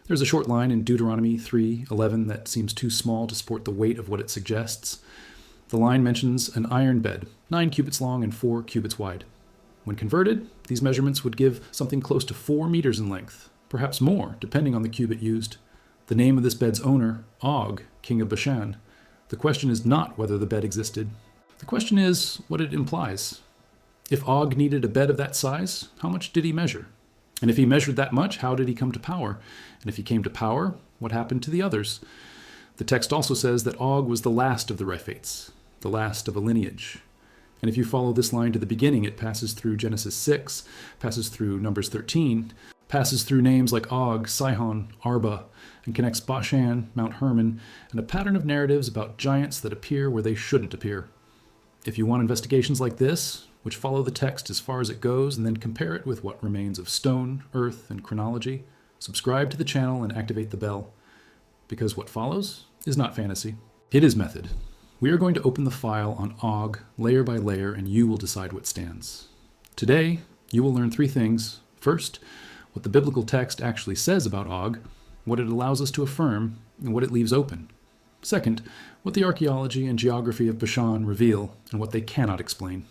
There's a short line in Deuteronomy 3:11 that seems too small to support the weight of what it suggests. The line mentions an iron bed, 9 cubits long and 4 cubits wide. When converted, these measurements would give something close to 4 meters in length, perhaps more, depending on the cubit used. The name of this bed's owner, Og, king of Bashan. The question is not whether the bed existed. The question is what it implies. If Og needed a bed of that size, how much did he measure? And if he measured that much, how did he come to power? And if he came to power, what happened to the others? The text also says that Og was the last of the Rephates, the last of a lineage. And if you follow this line to the beginning, it passes through Genesis 6, passes through Numbers 13, passes through names like Og, Sihon, Arba, and connects Bashan, Mount Hermon, and a pattern of narratives about giants that appear where they shouldn't appear. If you want investigations like this, which follow the text as far as it goes and then compare it with what remains of stone, earth, and chronology, subscribe to the channel and activate the bell. Because what follows is not fantasy. It is method. We are going to open the file on Og layer by layer, and you will decide what stands. Today, you will learn 3 things. First, what the biblical text actually says about Og, what it allows us to affirm, and what it leaves open. Second, what the archaeology and geography of Bashan reveal and what they cannot explain.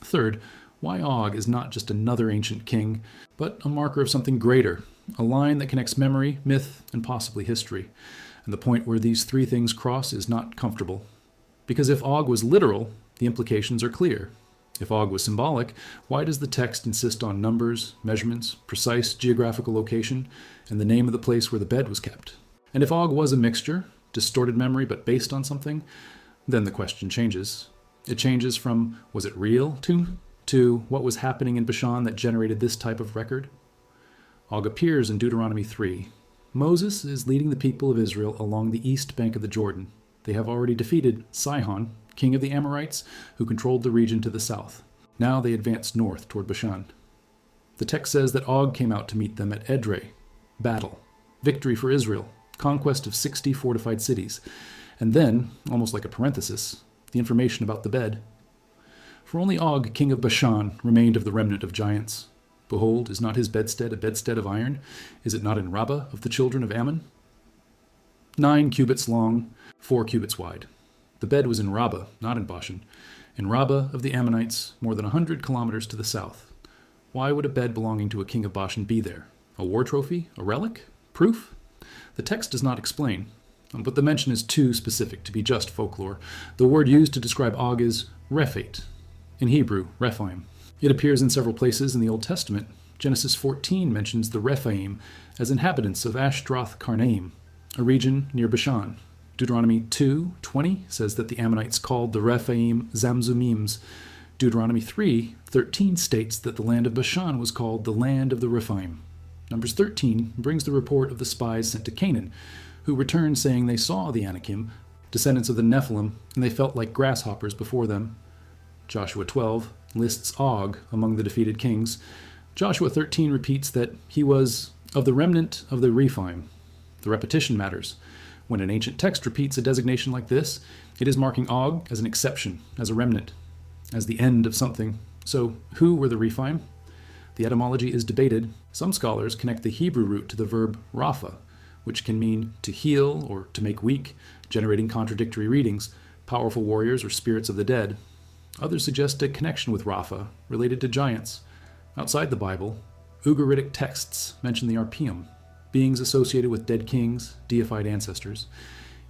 Third, why Og is not just another ancient king, but a marker of something greater, a line that connects memory, myth, and possibly history. And the point where these 3 things cross is not comfortable. Because if Og was literal, the implications are clear. If Og was symbolic, why does the text insist on numbers, measurements, precise geographical location, and the name of the place where the bed was kept? And if Og was a mixture, distorted memory but based on something, then the question changes. It changes from, was it real, to what was happening in Bashan that generated this type of record? Og appears in Deuteronomy 3. Moses is leading the people of Israel along the east bank of the Jordan. They have already defeated Sihon, king of the Amorites, who controlled the region to the south. Now they advance north toward Bashan. The text says that Og came out to meet them at Edrei. Battle. Victory for Israel. Conquest of 60 fortified cities. And then, almost like a parenthesis, the information about the bed. For only Og, king of Bashan, remained of the remnant of giants. Behold, is not his bedstead a bedstead of iron? Is it not in Rabbah of the children of Ammon? 9 cubits long, 4 cubits wide. The bed was in Rabbah, not in Bashan. In Rabbah of the Ammonites, more than 100 kilometers to the south. Why would a bed belonging to a king of Bashan be there? A war trophy? A relic? Proof? The text does not explain, but the mention is too specific to be just folklore. The word used to describe Og is rephate, in Hebrew, Rephaim. It appears in several places in the Old Testament. Genesis 14 mentions the Rephaim as inhabitants of Ashtaroth-Karnaim, a region near Bashan. Deuteronomy 2:20 says that the Ammonites called the Rephaim Zamzumims. Deuteronomy 3:13 states that the land of Bashan was called the land of the Rephaim. Numbers 13 brings the report of the spies sent to Canaan, who returned saying they saw the Anakim, descendants of the Nephilim, and they felt like grasshoppers before them. Joshua 12 lists Og among the defeated kings. Joshua 13 repeats that he was of the remnant of the Rephaim. The repetition matters. When an ancient text repeats a designation like this, it is marking Og as an exception, as a remnant, as the end of something. So who were the Rephaim? The etymology is debated. Some scholars connect the Hebrew root to the verb rapha, which can mean to heal or to make weak, generating contradictory readings, powerful warriors or spirits of the dead. Others suggest a connection with Rapha, related to giants. Outside the Bible, Ugaritic texts mention the Arpium, beings associated with dead kings, deified ancestors.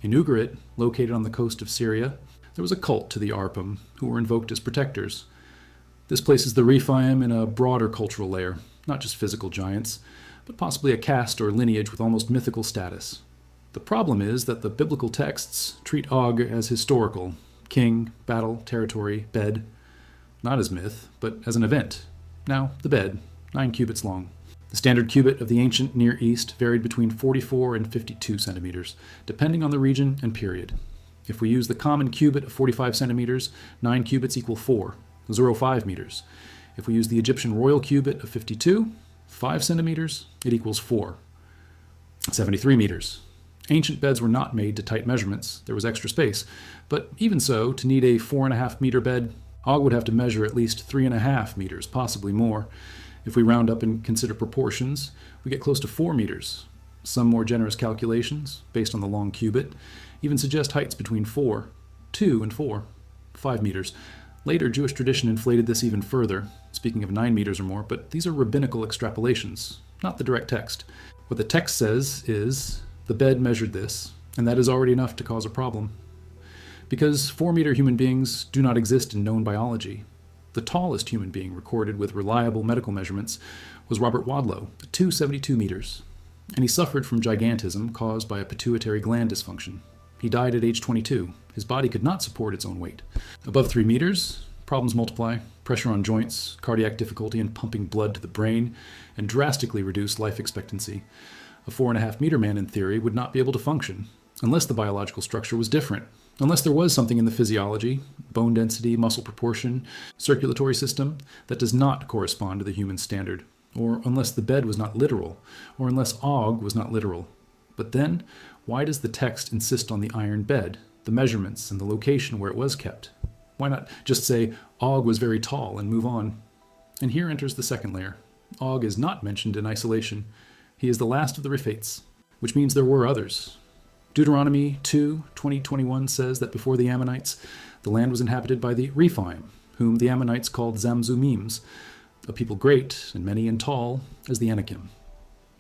In Ugarit, located on the coast of Syria, there was a cult to the Arpim, who were invoked as protectors. This places the Rephaim in a broader cultural layer, not just physical giants, but possibly a caste or lineage with almost mythical status. The problem is that the biblical texts treat Og as historical, king, battle, territory, bed, not as myth, but as an event. Now, the bed, 9 cubits long. The standard cubit of the ancient Near East varied between 44 and 52 centimeters, depending on the region and period. If we use the common cubit of 45 centimeters, 9 cubits equal 4.05 meters. If we use the Egyptian royal cubit of 52, 5 centimeters, it equals 4.73 meters. Ancient beds were not made to tight measurements. There was extra space. But even so, to need a 4.5 meter bed, Og would have to measure at least 3.5 meters, possibly more. If we round up and consider proportions, we get close to 4 meters. Some more generous calculations, based on the long cubit, even suggest heights between 2 and 5 meters. Later, Jewish tradition inflated this even further, speaking of 9 meters or more, but these are rabbinical extrapolations, not the direct text. What the text says is, the bed measured this, and that is already enough to cause a problem. Because 4-meter human beings do not exist in known biology. The tallest human being recorded with reliable medical measurements was Robert Wadlow, at 272 meters, and he suffered from gigantism caused by a pituitary gland dysfunction. He died at age 22. His body could not support its own weight. Above 3 meters, problems multiply, pressure on joints, cardiac difficulty in pumping blood to the brain, and drastically reduce life expectancy. A 4.5-meter man, in theory, would not be able to function, unless the biological structure was different, unless there was something in the physiology, bone density, muscle proportion, circulatory system, that does not correspond to the human standard, or unless the bed was not literal, or unless Og was not literal. But then, why does the text insist on the iron bed, the measurements, and the location where it was kept? Why not just say Og was very tall and move on? And here enters the second layer. Og is not mentioned in isolation. He is the last of the Rephates, which means there were others. Deuteronomy 2:20-21 says that before the Ammonites, the land was inhabited by the Rephaim, whom the Ammonites called Zamzumims, a people great and many and tall as the Anakim.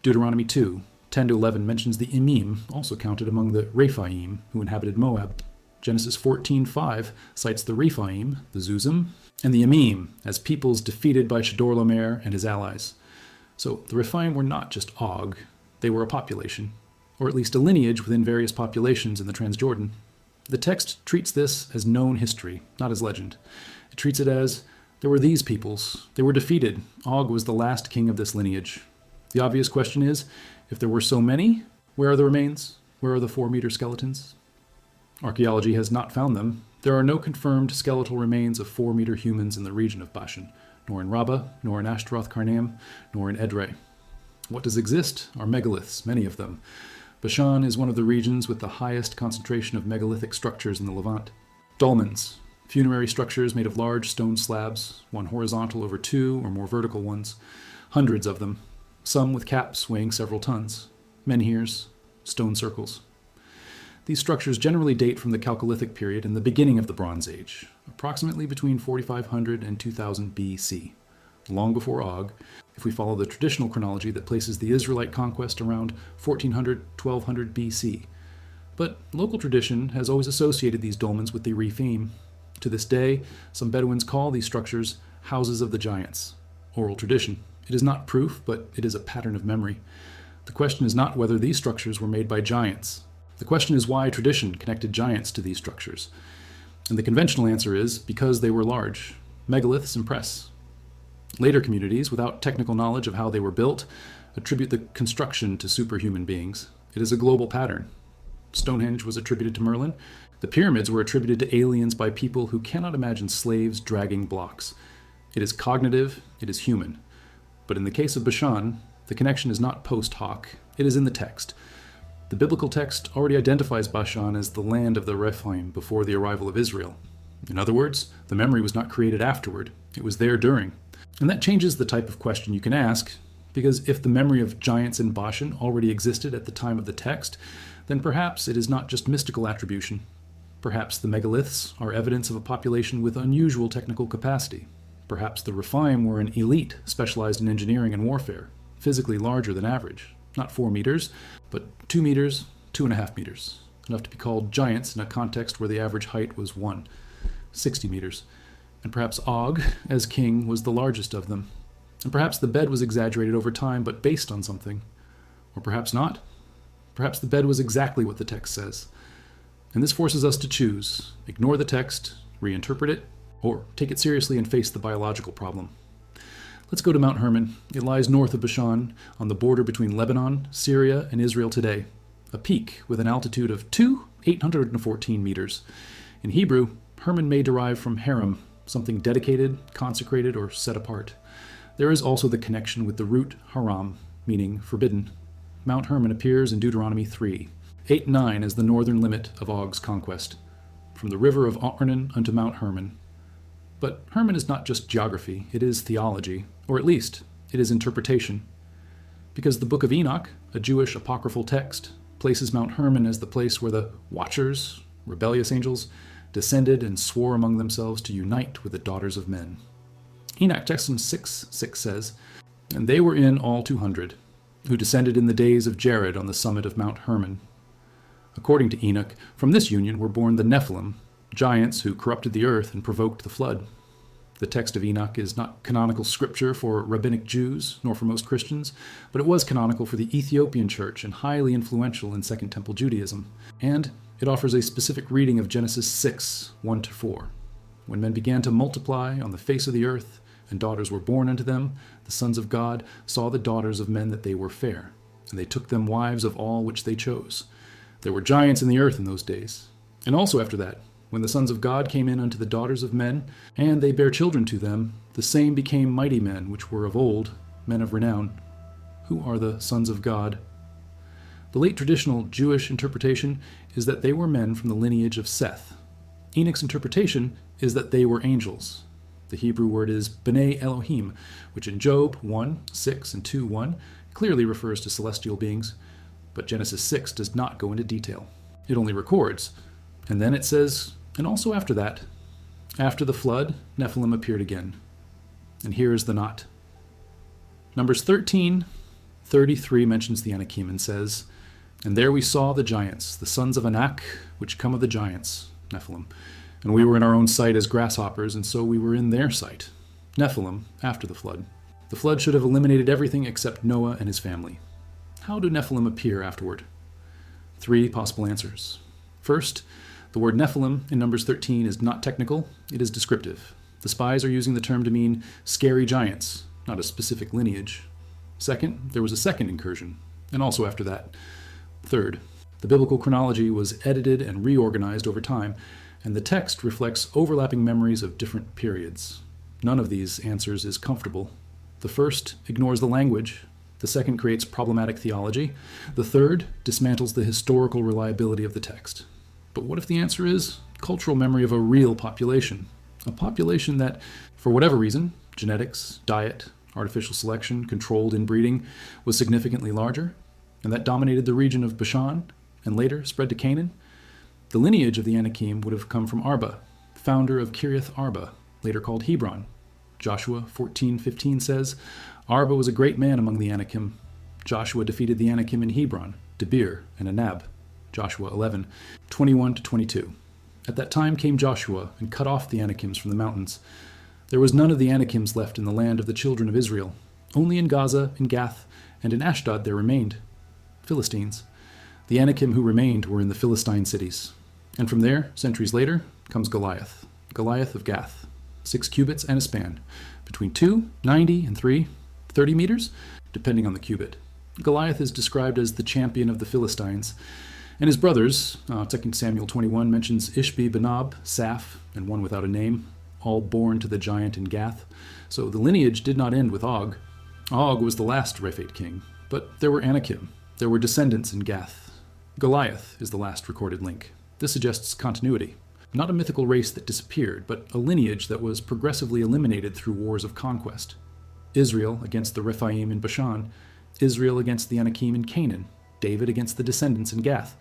Deuteronomy 2:10-11 mentions the Emim, also counted among the Rephaim, who inhabited Moab. Genesis 14:5 cites the Rephaim, the Zuzim, and the Emim as peoples defeated by Chedorlaomer and his allies. So the Rephaim were not just Og, they were a population, or at least a lineage within various populations in the Transjordan. The text treats this as known history, not as legend. It treats it as, there were these peoples, they were defeated, Og was the last king of this lineage. The obvious question is, if there were so many, where are the remains? Where are the 4-meter skeletons? Archaeology has not found them. There are no confirmed skeletal remains of 4-meter humans in the region of Bashan, nor in Rabbah, nor in Ashtaroth Karnaim, nor in Edrei. What does exist are megaliths, many of them. Bashan is one of the regions with the highest concentration of megalithic structures in the Levant. Dolmens, funerary structures made of large stone slabs, one horizontal over 2 or more vertical ones, hundreds of them, some with caps weighing several tons, menhirs, stone circles. These structures generally date from the Chalcolithic period and the beginning of the Bronze Age, approximately between 4500 and 2000 BC, long before Og, if we follow the traditional chronology that places the Israelite conquest around 1400-1200 BC. But local tradition has always associated these dolmens with the Rephaim. To this day, some Bedouins call these structures houses of the giants. Oral tradition. It is not proof, but it is a pattern of memory. The question is not whether these structures were made by giants. The question is why tradition connected giants to these structures. And the conventional answer is because they were large. Megaliths impress. Later communities, without technical knowledge of how they were built, attribute the construction to superhuman beings. It is a global pattern. Stonehenge was attributed to Merlin. The pyramids were attributed to aliens by people who cannot imagine slaves dragging blocks. It is cognitive, it is human. But in the case of Bashan, the connection is not post hoc, it is in the text. The biblical text already identifies Bashan as the land of the Rephaim before the arrival of Israel. In other words, the memory was not created afterward, it was there during. And that changes the type of question you can ask, because if the memory of giants in Bashan already existed at the time of the text, then perhaps it is not just mystical attribution. Perhaps the megaliths are evidence of a population with unusual technical capacity. Perhaps the Rephaim were an elite specialized in engineering and warfare, physically larger than average. Not 4 meters, but 2 meters, 2.5 meters. Enough to be called giants in a context where the average height was 60 meters. And perhaps Og, as king, was the largest of them. And perhaps the bed was exaggerated over time, but based on something. Or perhaps not. Perhaps the bed was exactly what the text says. And this forces us to choose, ignore the text, reinterpret it, or take it seriously and face the biological problem. Let's go to Mount Hermon. It lies north of Bashan, on the border between Lebanon, Syria, and Israel today. A peak with an altitude of 814 meters. In Hebrew, Hermon may derive from Haram, something dedicated, consecrated, or set apart. There is also the connection with the root haram, meaning forbidden. Mount Hermon appears in Deuteronomy 3, 8-9 as the northern limit of Og's conquest, from the river of Arnon unto Mount Hermon. But Hermon is not just geography, it is theology, or at least, it is interpretation. Because the book of Enoch, a Jewish apocryphal text, places Mount Hermon as the place where the Watchers, rebellious angels, descended and swore among themselves to unite with the daughters of men. Enoch text 6:6 says, "And they were in all 200, who descended in the days of Jared on the summit of Mount Hermon." According to Enoch, from this union were born the Nephilim, giants who corrupted the earth and provoked the flood. The text of Enoch is not canonical scripture for rabbinic Jews, nor for most Christians, but it was canonical for the Ethiopian church and highly influential in Second Temple Judaism. And it offers a specific reading of Genesis 6, 1-4. When men began to multiply on the face of the earth, and daughters were born unto them, the sons of God saw the daughters of men that they were fair, and they took them wives of all which they chose. There were giants in the earth in those days. And also after that, when the sons of God came in unto the daughters of men, and they bare children to them, the same became mighty men, which were of old, men of renown. Who are the sons of God? The late traditional Jewish interpretation is that they were men from the lineage of Seth. Enoch's interpretation is that they were angels. The Hebrew word is B'nai Elohim, which in Job 1:6 and 2:1 clearly refers to celestial beings, but Genesis 6 does not go into detail. It only records. And then it says, and also after that, after the flood, Nephilim appeared again. And here is the knot. Numbers 13:33 mentions the Anakim and says, "And there we saw the giants, the sons of Anak, which come of the giants," Nephilim. "And we were in our own sight as grasshoppers, and so we were in their sight." Nephilim, after the flood. The flood should have eliminated everything except Noah and his family. How do Nephilim appear afterward? 3 possible answers. First, the word Nephilim in Numbers 13 is not technical, it is descriptive. The spies are using the term to mean scary giants, not a specific lineage. Second, there was a second incursion, and also after that. Third, the biblical chronology was edited and reorganized over time, and the text reflects overlapping memories of different periods. None of these answers is comfortable. The first ignores the language. The second creates problematic theology. The third dismantles the historical reliability of the text. But what if the answer is cultural memory of a real population? A population that, for whatever reason, genetics, diet, artificial selection, controlled inbreeding, was significantly larger, and that dominated the region of Bashan, and later spread to Canaan? The lineage of the Anakim would have come from Arba, founder of Kiriath Arba, later called Hebron. Joshua 14:15 says, "Arba was a great man among the Anakim. Joshua defeated the Anakim in Hebron, Debir, and Anab." Joshua 11:21-22. "At that time came Joshua and cut off the Anakims from the mountains. There was none of the Anakims left in the land of the children of Israel. Only in Gaza, in Gath, and in Ashdod there remained Philistines. The Anakim who remained were in the Philistine cities. And from there, centuries later, comes Goliath. Goliath of Gath, 6 cubits and a span, between 290 and 330 meters, depending on the cubit. Goliath is described as the champion of the Philistines, and his brothers, 2 Samuel 21 mentions Ishbi, Benob, Saph, and one without a name, all born to the giant in Gath. So the lineage did not end with Og. Og was the last Rephate king, but there were Anakim. There were descendants in Gath. Goliath is the last recorded link. This suggests continuity. Not a mythical race that disappeared, but a lineage that was progressively eliminated through wars of conquest. Israel against the Rephaim in Bashan, Israel against the Anakim in Canaan, David against the descendants in Gath.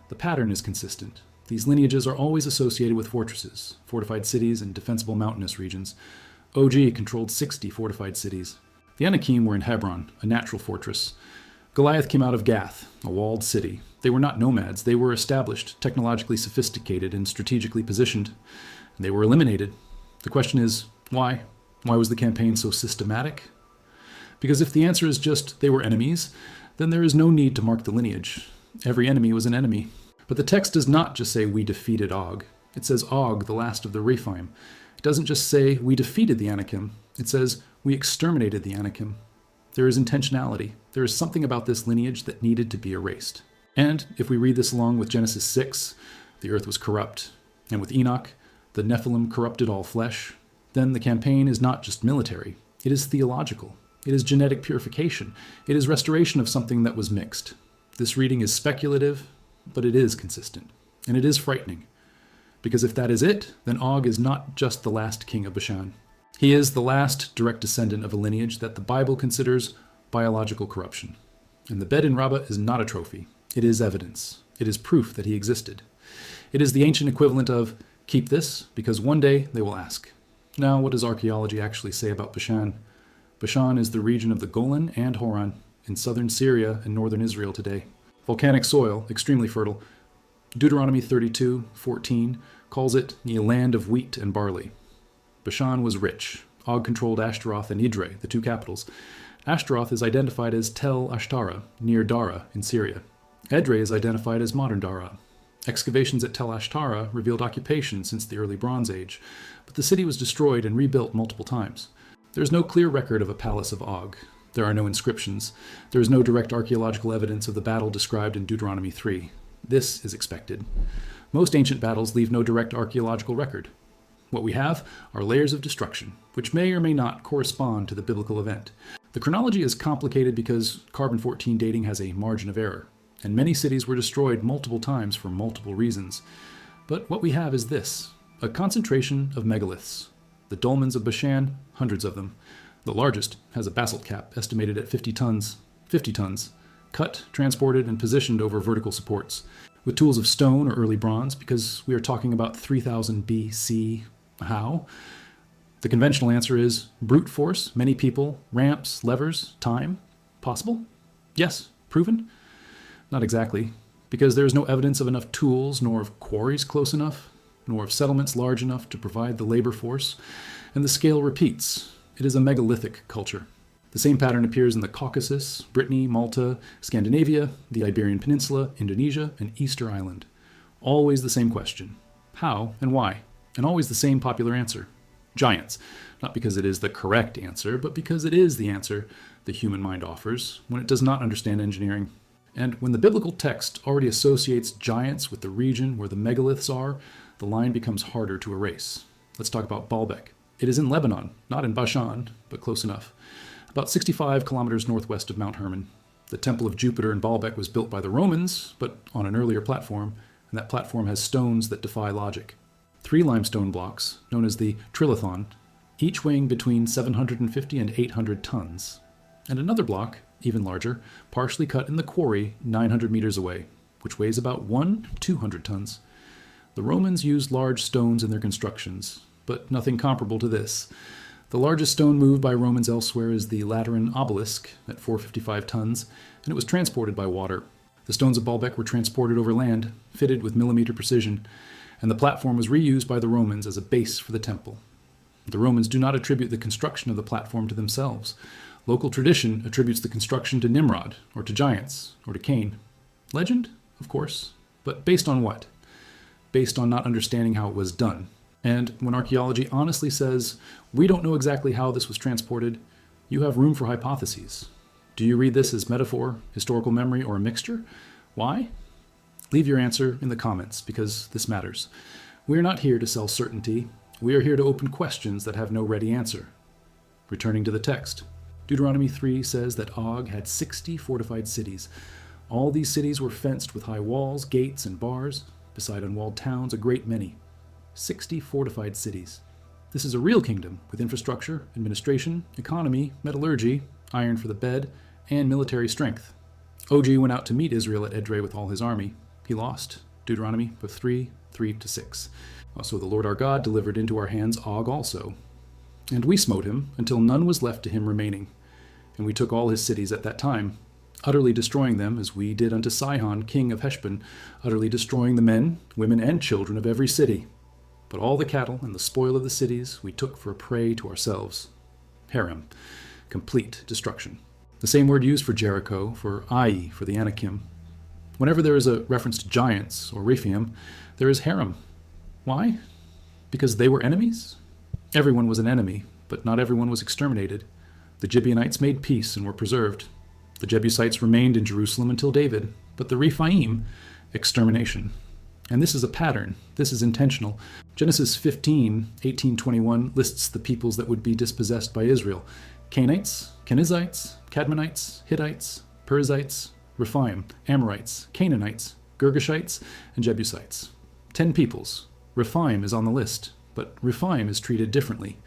The pattern is consistent. These lineages are always associated with fortresses, fortified cities, and defensible mountainous regions. Og controlled 60 fortified cities. The Anakim were in Hebron, a natural fortress. Goliath came out of Gath, a walled city. They were not nomads. They were established, technologically sophisticated, and strategically positioned. And they were eliminated. The question is, why? Why was the campaign so systematic? Because if the answer is just they were enemies, then there is no need to mark the lineage. Every enemy was an enemy. But the text does not just say we defeated Og. It says Og, the last of the Rephaim. It doesn't just say we defeated the Anakim. It says we exterminated the Anakim. There is intentionality. There is something about this lineage that needed to be erased. And if we read this along with Genesis 6, the earth was corrupt, and with Enoch, the Nephilim corrupted all flesh, then the campaign is not just military. It is theological. It is genetic purification. It is restoration of something that was mixed. This reading is speculative, but it is consistent. And it is frightening. Because if that is it, then Og is not just the last king of Bashan. He is the last direct descendant of a lineage that the Bible considers biological corruption. And the bed in Rabbah is not a trophy. It is evidence. It is proof that he existed. It is the ancient equivalent of, keep this, because one day they will ask. Now, what does archaeology actually say about Bashan? Bashan is the region of the Golan and Horan, in southern Syria and northern Israel today. Volcanic soil, extremely fertile. Deuteronomy 32:14 calls it a land of wheat and barley. Bashan was rich. Og controlled Ashtaroth and Idre, the two capitals. Ashtaroth is identified as Tel Ashtara, near Dara in Syria. Edrei is identified as modern Dara. Excavations at Tel Ashtara revealed occupation since the early Bronze Age, but the city was destroyed and rebuilt multiple times. There is no clear record of a palace of Og. There are no inscriptions. There is no direct archaeological evidence of the battle described in Deuteronomy 3. This is expected. Most ancient battles leave no direct archaeological record. What we have are layers of destruction, which may or may not correspond to the biblical event. The chronology is complicated because carbon-14 dating has a margin of error, and many cities were destroyed multiple times for multiple reasons. But what we have is this: a concentration of megaliths. The dolmens of Bashan, hundreds of them. The largest has a basalt cap estimated at 50 tons, cut, transported, and positioned over vertical supports, with tools of stone or early bronze, because we are talking about 3000 BC. How? The conventional answer is brute force, many people, ramps, levers, time. Possible? Yes. Proven? Not exactly, because there is no evidence of enough tools, nor of quarries close enough, nor of settlements large enough to provide the labor force, and the scale repeats. It is a megalithic culture. The same pattern appears in the Caucasus, Brittany, Malta, Scandinavia, the Iberian Peninsula, Indonesia, and Easter Island. Always the same question: how and why? And always the same popular answer: giants. Not because it is the correct answer, but because it is the answer the human mind offers when it does not understand engineering. And when the biblical text already associates giants with the region where the megaliths are, the line becomes harder to erase. Let's talk about Baalbek. It is in Lebanon, not in Bashan, but close enough. About 65 kilometers northwest of Mount Hermon. The Temple of Jupiter in Baalbek was built by the Romans, but on an earlier platform, and that platform has stones that defy logic. 3 limestone blocks, known as the trilithon, each weighing between 750 and 800 tons. And another block, even larger, partially cut in the quarry 900 meters away, which weighs about 200 tons. The Romans used large stones in their constructions, but nothing comparable to this. The largest stone moved by Romans elsewhere is the Lateran obelisk at 455 tons, and it was transported by water. The stones of Baalbek were transported over land, fitted with millimeter precision, and the platform was reused by the Romans as a base for the temple. The Romans do not attribute the construction of the platform to themselves. Local tradition attributes the construction to Nimrod, or to giants, or to Cain. Legend? Of course. But based on what? Based on not understanding how it was done. And when archaeology honestly says, we don't know exactly how this was transported, you have room for hypotheses. Do you read this as metaphor, historical memory, or a mixture? Why? Leave your answer in the comments, because this matters. We are not here to sell certainty. We are here to open questions that have no ready answer. Returning to the text. Deuteronomy 3 says that Og had 60 fortified cities. All these cities were fenced with high walls, gates, and bars, beside unwalled towns, a great many. 60 fortified cities. This is a real kingdom with infrastructure, administration, economy, metallurgy, iron for the bed, and military strength. Og went out to meet Israel at Edrei with all his army. He lost. Deuteronomy 3:3-6. So the Lord our God delivered into our hands Og also. And we smote him until none was left to him remaining. And we took all his cities at that time, utterly destroying them as we did unto Sihon, king of Heshbon, utterly destroying the men, women, and children of every city. But all the cattle and the spoil of the cities we took for a prey to ourselves. Harem, complete destruction. The same word used for Jericho, for Ai, for the Anakim. Whenever there is a reference to giants or Rephaim, there is harem. Why? Because they were enemies? Everyone was an enemy, but not everyone was exterminated. The Gibeonites made peace and were preserved. The Jebusites remained in Jerusalem until David, but the Rephaim, extermination. And this is a pattern. This is intentional. Genesis 15:18-21 lists the peoples that would be dispossessed by Israel: Canaanites, Kenizzites, Cadmonites, Hittites, Perizzites, Rephaim, Amorites, Canaanites, Girgashites, and Jebusites. 10 peoples. Rephaim is on the list, but Rephaim is treated differently.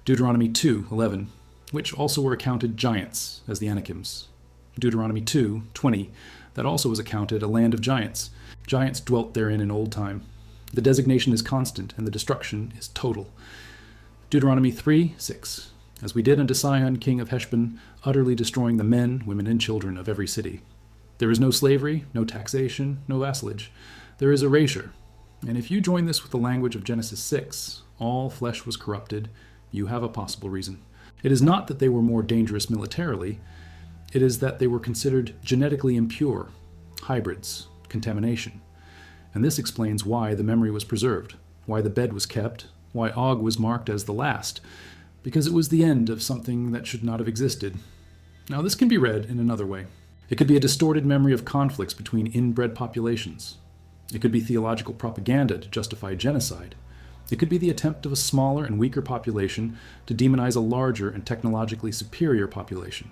Deuteronomy 2:11, which also were accounted giants as the Anakims. Deuteronomy 2:20, that also was accounted a land of giants. Giants dwelt therein in old time. The designation is constant, and the destruction is total. Deuteronomy 3:6, as we did unto Sihon, king of Heshbon, utterly destroying the men, women, and children of every city. There is no slavery, no taxation, no vassalage. There is erasure. And if you join this with the language of Genesis 6, all flesh was corrupted, you have a possible reason. It is not that they were more dangerous militarily, it is that they were considered genetically impure, hybrids, contamination. And this explains why the memory was preserved, why the bed was kept, why Og was marked as the last, because it was the end of something that should not have existed. Now this can be read in another way. It could be a distorted memory of conflicts between inbred populations. It could be theological propaganda to justify genocide. It could be the attempt of a smaller and weaker population to demonize a larger and technologically superior population.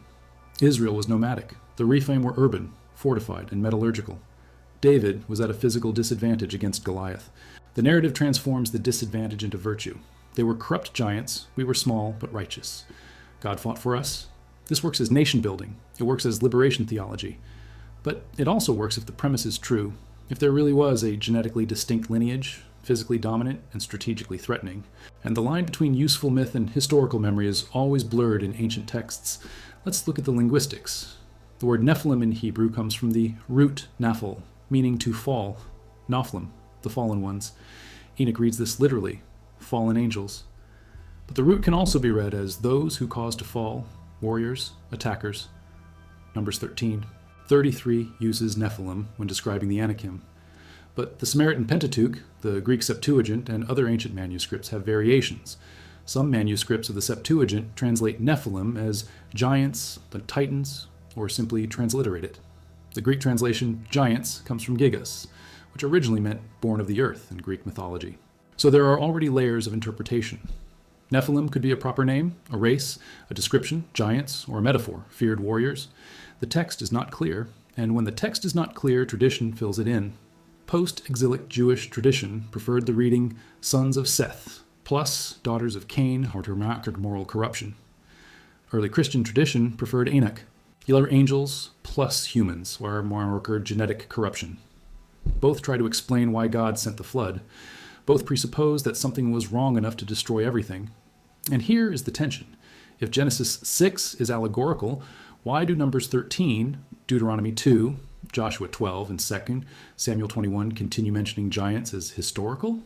Israel was nomadic. The Rephaim were urban, fortified, and metallurgical. David was at a physical disadvantage against Goliath. The narrative transforms the disadvantage into virtue. They were corrupt giants. We were small but righteous. God fought for us. This works as nation building. It works as liberation theology. But it also works if the premise is true, if there really was a genetically distinct lineage, physically dominant and strategically threatening. And the line between useful myth and historical memory is always blurred in ancient texts. Let's look at the linguistics. The word Nephilim in Hebrew comes from the root naphil, meaning to fall. Nephilim, the fallen ones. Enoch reads this literally, fallen angels. But the root can also be read as those who cause to fall, warriors, attackers. Numbers 13. 33 uses Nephilim when describing the Anakim. But the Samaritan Pentateuch, the Greek Septuagint, and other ancient manuscripts have variations. Some manuscripts of the Septuagint translate Nephilim as giants, the titans, or simply transliterate it. The Greek translation giants comes from gigas, which originally meant born of the earth in Greek mythology. So there are already layers of interpretation. Nephilim could be a proper name, a race, a description, giants, or a metaphor, feared warriors. The text is not clear, and when the text is not clear, tradition fills it in. Post-exilic Jewish tradition preferred the reading sons of Seth, plus daughters of Cain, or to mark moral corruption. Early Christian tradition preferred Enoch, yellow angels plus humans, or marker genetic corruption. Both try to explain why God sent the flood. Both presuppose that something was wrong enough to destroy everything. And here is the tension. If Genesis 6 is allegorical, why do Numbers 13, Deuteronomy 2, Joshua 12, and 2 Samuel 21 continue mentioning giants as historical?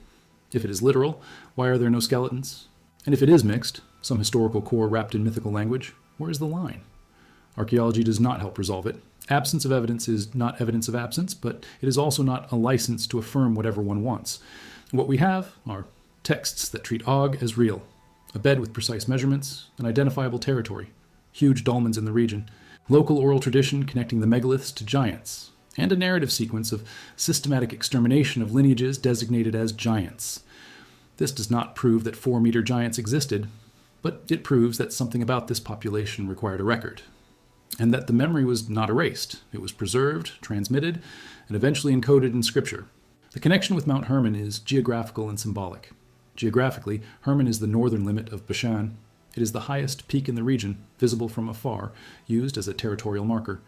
If it is literal, why are there no skeletons? And if it is mixed, some historical core wrapped in mythical language, where is the line? Archaeology does not help resolve it. Absence of evidence is not evidence of absence, but it is also not a license to affirm whatever one wants. What we have are texts that treat Og as real, a bed with precise measurements, an identifiable territory, huge dolmens in the region, local oral tradition connecting the megaliths to giants, and a narrative sequence of systematic extermination of lineages designated as giants. This does not prove that 4-meter giants existed, but it proves that something about this population required a record, and that the memory was not erased. It was preserved, transmitted, and eventually encoded in Scripture. The connection with Mount Hermon is geographical and symbolic. Geographically, Hermon is the northern limit of Bashan. It is the highest peak in the region, visible from afar, used as a territorial marker.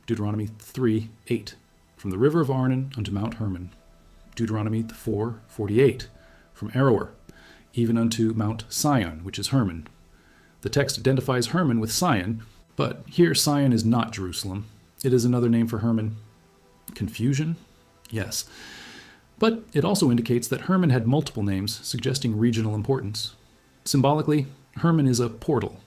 Deuteronomy 3:8, from the river of Arnon unto Mount Hermon. Deuteronomy 4:48, from Aroer, even unto Mount Sion, which is Hermon. The text identifies Hermon with Sion, but here Sion is not Jerusalem. It is another name for Hermon. Confusion? Yes. But it also indicates that Hermon had multiple names, suggesting regional importance. Symbolically, Hermon is a portal.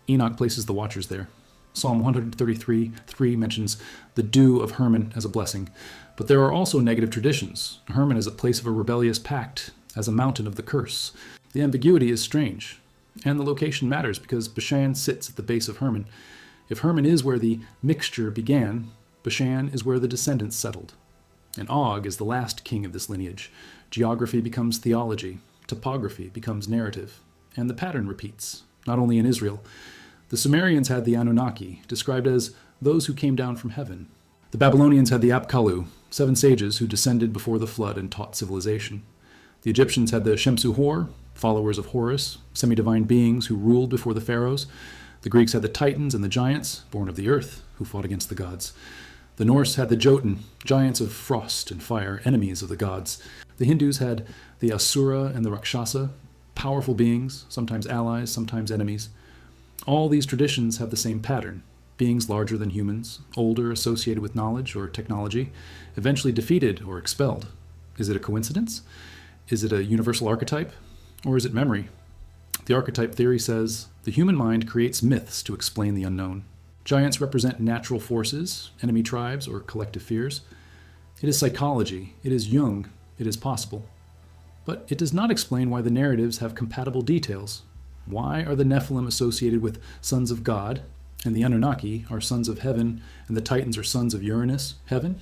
Enoch places the watchers there. Psalm 133:3 mentions the dew of Hermon as a blessing. But there are also negative traditions. Hermon is a place of a rebellious pact, as a mountain of the curse. The ambiguity is strange. And the location matters because Bashan sits at the base of Hermon. If Hermon is where the mixture began, Bashan is where the descendants settled. And Og is the last king of this lineage. Geography becomes theology. Topography becomes narrative. And the pattern repeats, not only in Israel. The Sumerians had the Anunnaki, described as those who came down from heaven. The Babylonians had the Apkallu, 7 sages who descended before the flood and taught civilization. The Egyptians had the Shemsu Hor, followers of Horus, semi-divine beings who ruled before the pharaohs. The Greeks had the Titans and the giants, born of the earth, who fought against the gods. The Norse had the Jotun, giants of frost and fire, enemies of the gods. The Hindus had the Asura and the Rakshasa, powerful beings, sometimes allies, sometimes enemies. All these traditions have the same pattern. Beings larger than humans, older, associated with knowledge or technology, eventually defeated or expelled. Is it a coincidence? Is it a universal archetype? Or is it memory? The archetype theory says the human mind creates myths to explain the unknown. Giants represent natural forces, enemy tribes, or collective fears. It is psychology, it is Jung, it is possible. But it does not explain why the narratives have compatible details. Why are the Nephilim associated with sons of God, and the Anunnaki are sons of heaven, and the Titans are sons of Uranus, heaven?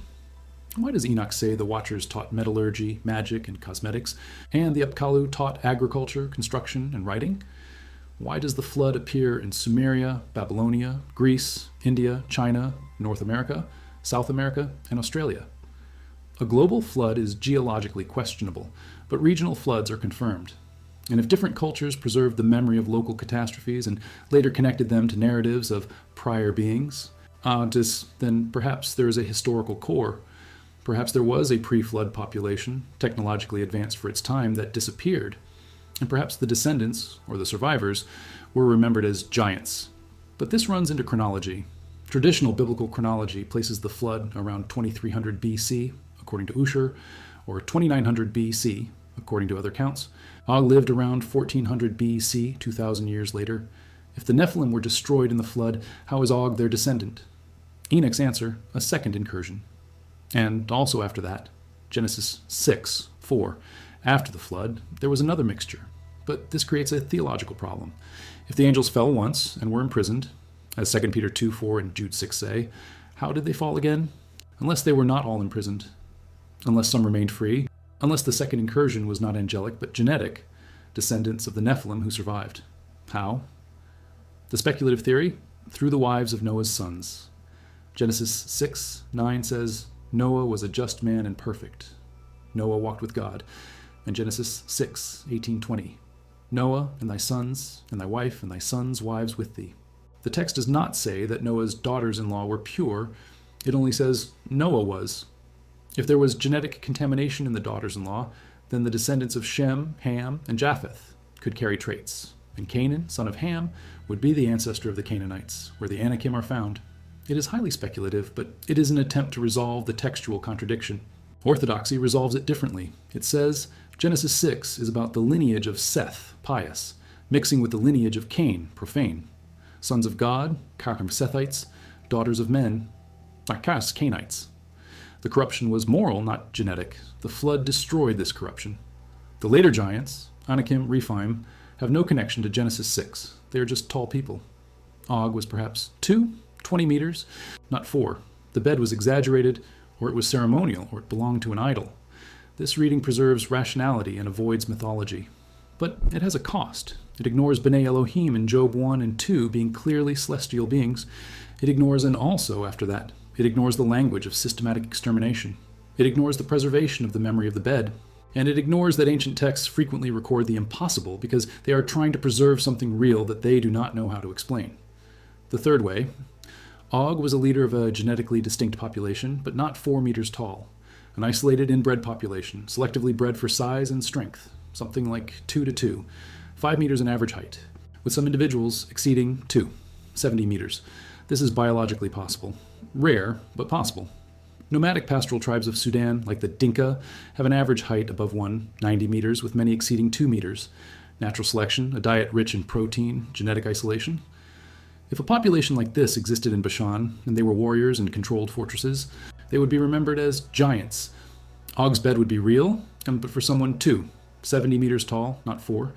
Why does Enoch say the Watchers taught metallurgy, magic, and cosmetics, and the Apkallu taught agriculture, construction, and writing? Why does the flood appear in Sumeria, Babylonia, Greece, India, China, North America, South America, and Australia? A global flood is geologically questionable, but regional floods are confirmed. And if different cultures preserved the memory of local catastrophes and later connected them to narratives of prior beings, then perhaps there is a historical core. Perhaps there was a pre-flood population, technologically advanced for its time, that disappeared. And perhaps the descendants, or the survivors, were remembered as giants. But this runs into chronology. Traditional biblical chronology places the flood around 2300 BC, according to Ussher, or 2900 BC, according to other counts. Og lived around 1400 BC, 2,000 years later. If the Nephilim were destroyed in the flood, how is Og their descendant? Enoch's answer, a second incursion. And also after that, Genesis 6:4. After the flood, there was another mixture. But this creates a theological problem. If the angels fell once and were imprisoned, as 2 Peter 2:4 and Jude 6 say, how did they fall again? Unless they were not all imprisoned. Unless some remained free. Unless the second incursion was not angelic but genetic, descendants of the Nephilim who survived. How? The speculative theory, through the wives of Noah's sons. Genesis 6:9 says, Noah was a just man and perfect. Noah walked with God. And Genesis 6:18-20. Noah and thy sons, and thy wife, and thy sons' wives with thee. The text does not say that Noah's daughters-in-law were pure. It only says Noah was. If there was genetic contamination in the daughters-in-law, then the descendants of Shem, Ham, and Japheth could carry traits. And Canaan, son of Ham, would be the ancestor of the Canaanites, where the Anakim are found. It is highly speculative, but it is an attempt to resolve the textual contradiction. Orthodoxy resolves it differently. It says Genesis 6 is about the lineage of Seth, pious, mixing with the lineage of Cain, profane. Sons of God, Sethites, daughters of men, Cainites. The corruption was moral, not genetic. The flood destroyed this corruption. The later giants, Anakim, Rephaim, have no connection to Genesis 6. They are just tall people. Og was perhaps 20 meters, not 4. The bed was exaggerated, or it was ceremonial, or it belonged to an idol. This reading preserves rationality and avoids mythology. But it has a cost. It ignores B'nai Elohim in Job 1 and 2 being clearly celestial beings. It ignores, and also after that, it ignores the language of systematic extermination. It ignores the preservation of the memory of the bed. And it ignores that ancient texts frequently record the impossible because they are trying to preserve something real that they do not know how to explain. The third way, Og was a leader of a genetically distinct population, but not 4 meters tall. An isolated inbred population, selectively bred for size and strength, something like 2 to 2, 5 meters in average height, with some individuals exceeding 70 meters. This is biologically possible. Rare, but possible. Nomadic pastoral tribes of Sudan, like the Dinka, have an average height above 90 meters, with many exceeding 2 meters. Natural selection, a diet rich in protein, genetic isolation. If a population like this existed in Bashan, and they were warriors and controlled fortresses, they would be remembered as giants. Og's bed would be real, but for someone 70 meters tall, not 4.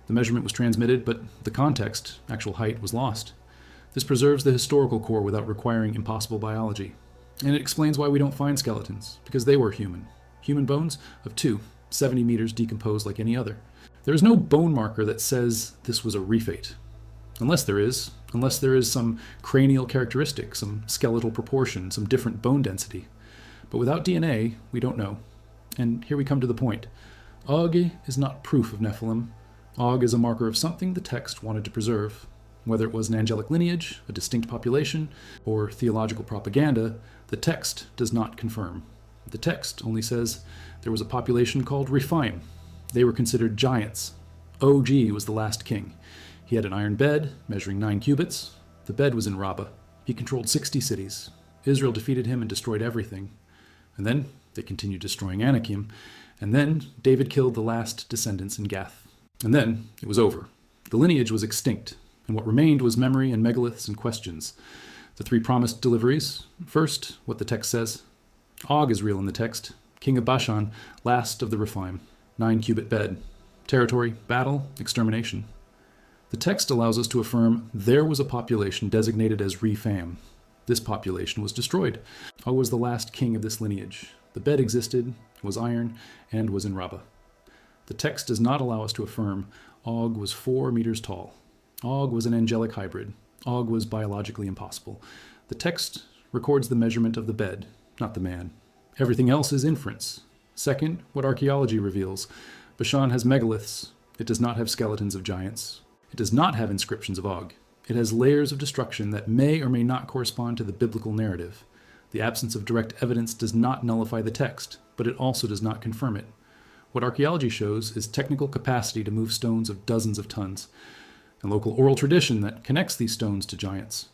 The measurement was transmitted, but the context, actual height, was lost. This preserves the historical core without requiring impossible biology. And it explains why we don't find skeletons, because they were human. Human bones of 70 meters decomposed like any other. There is no bone marker that says this was a rephate. Unless there is some cranial characteristic, some skeletal proportion, some different bone density. But without DNA, we don't know. And here we come to the point. Og is not proof of Nephilim. Og is a marker of something the text wanted to preserve. Whether it was an angelic lineage, a distinct population, or theological propaganda, the text does not confirm. The text only says there was a population called Rephaim. They were considered giants. Og was the last king. He had an iron bed measuring 9 cubits. The bed was in Rabbah. He controlled 60 cities. Israel defeated him and destroyed everything. And then they continued destroying Anakim. And then David killed the last descendants in Gath. And then it was over. The lineage was extinct, and what remained was memory and megaliths and questions. The 3 promised deliveries. First, what the text says. Og is real in the text. King of Bashan, last of the Rephaim. 9-cubit bed. Territory, battle, extermination. The text allows us to affirm there was a population designated as Rephaim. This population was destroyed. Og was the last king of this lineage. The bed existed, was iron, and was in Rabbah. The text does not allow us to affirm Og was 4 meters tall. Og was an angelic hybrid. Og was biologically impossible. The text records the measurement of the bed, not the man. Everything else is inference. Second, what archaeology reveals. Bashan has megaliths. It does not have skeletons of giants. It does not have inscriptions of Og. It has layers of destruction that may or may not correspond to the biblical narrative. The absence of direct evidence does not nullify the text, but it also does not confirm it. What archaeology shows is technical capacity to move stones of dozens of tons, and local oral tradition that connects these stones to giants.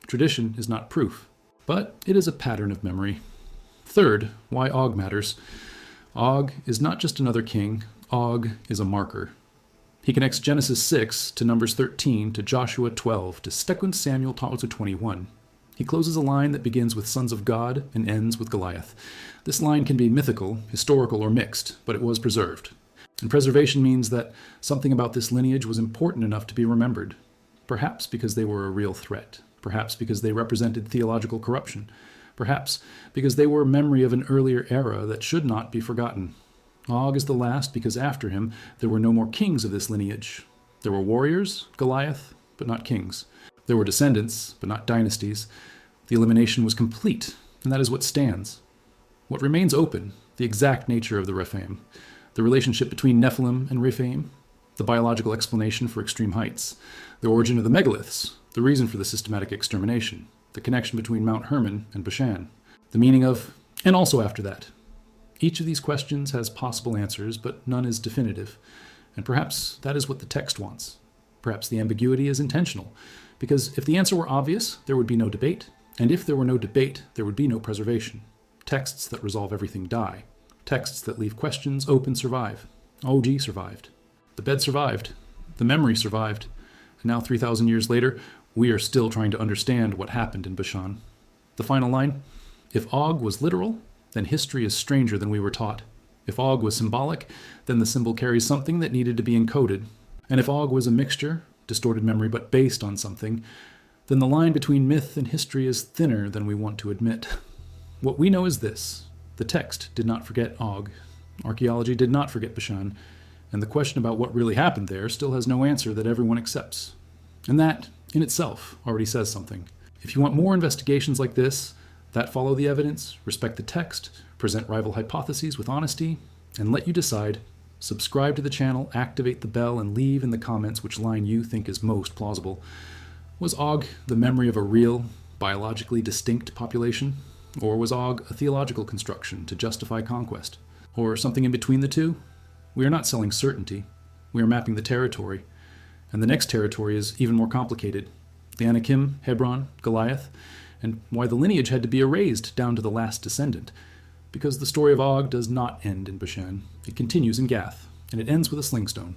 Tradition is not proof, but it is a pattern of memory. Third, why Og matters. Og is not just another king. Og is a marker. He connects Genesis 6 to Numbers 13 to Joshua 12 to 2 Samuel 21. He closes a line that begins with sons of God and ends with Goliath. This line can be mythical, historical, or mixed, but it was preserved. And preservation means that something about this lineage was important enough to be remembered. Perhaps because they were a real threat. Perhaps because they represented theological corruption. Perhaps because they were a memory of an earlier era that should not be forgotten. Og is the last because after him there were no more kings of this lineage. There were warriors, Goliath, but not kings. There were descendants, but not dynasties. The elimination was complete, and that is what stands. What remains open, the exact nature of the Rephaim, the relationship between Nephilim and Rephaim, the biological explanation for extreme heights, the origin of the megaliths, the reason for the systematic extermination, the connection between Mount Hermon and Bashan, the meaning of, and also after that. Each of these questions has possible answers, but none is definitive. And perhaps that is what the text wants. Perhaps the ambiguity is intentional, because if the answer were obvious, there would be no debate, and if there were no debate, there would be no preservation. Texts that resolve everything die. Texts that leave questions open survive. Og survived. The bed survived. The memory survived. And now 3,000 years later, we are still trying to understand what happened in Bashan. The final line, if Og was literal, then history is stranger than we were taught. If Og was symbolic, then the symbol carries something that needed to be encoded. And if Og was a mixture, distorted memory but based on something, then the line between myth and history is thinner than we want to admit. What we know is this. The text did not forget Og. Archaeology did not forget Bashan. And the question about what really happened there still has no answer that everyone accepts. And that, in itself, already says something. If you want more investigations like this, that follow the evidence, respect the text, present rival hypotheses with honesty, and let you decide, subscribe to the channel, activate the bell, and leave in the comments which line you think is most plausible. Was Og the memory of a real, biologically distinct population? Or was Og a theological construction to justify conquest? Or something in between the two? We are not selling certainty. We are mapping the territory. And the next territory is even more complicated. The Anakim, Hebron, Goliath, and why the lineage had to be erased down to the last descendant. Because the story of Og does not end in Bashan. It continues in Gath, and it ends with a slingstone.